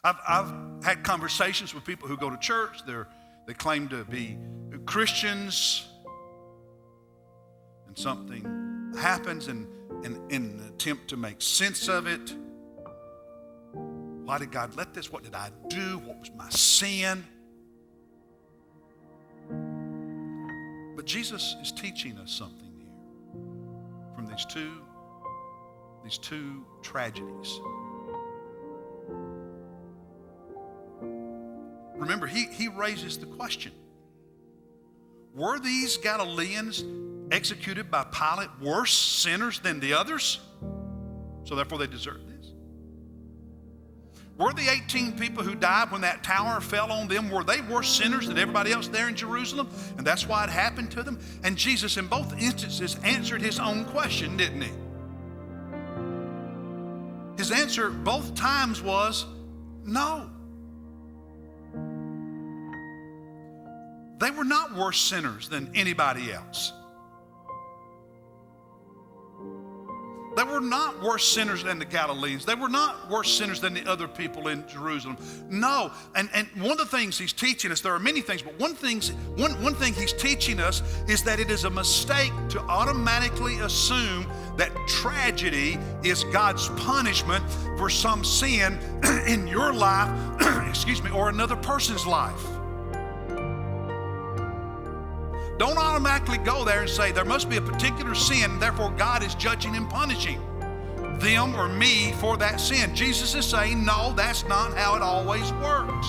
I've had conversations with people who go to church. They claim to be Christians, and something happens, and in an attempt to make sense of it, why did God let this? What did I do? What was my sin? But Jesus is teaching us something here from these two tragedies. Remember, he raises the question, were these Galileans executed by Pilate worse sinners than the others? So therefore they deserve this. Were the 18 people who died when that tower fell on them, were they worse sinners than everybody else there in Jerusalem? And that's why it happened to them? And Jesus in both instances answered his own question, didn't he? His answer both times was no. They were not worse sinners than anybody else. They were not worse sinners than the Galileans. They were not worse sinners than the other people in Jerusalem. No, and one of the things he's teaching us, there are many things, but one thing he's teaching us is that it is a mistake to automatically assume that tragedy is God's punishment for some sin in your life, or another person's life. Don't automatically go there and say there must be a particular sin, therefore God is judging and punishing them or me for that sin. Jesus is saying, no, that's not how it always works.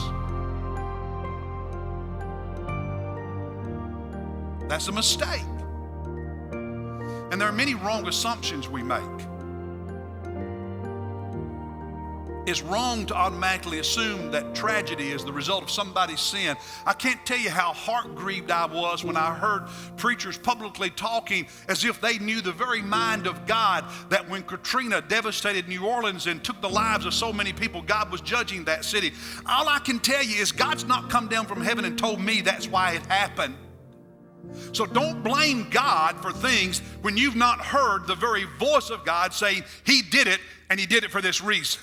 That's a mistake. And there are many wrong assumptions we make. It's wrong to automatically assume that tragedy is the result of somebody's sin. I can't tell you how heart-grieved I was when I heard preachers publicly talking as if they knew the very mind of God, that when Katrina devastated New Orleans and took the lives of so many people, God was judging that city. All I can tell you is God's not come down from heaven and told me that's why it happened. So don't blame God for things when you've not heard the very voice of God saying he did it and he did it for this reason.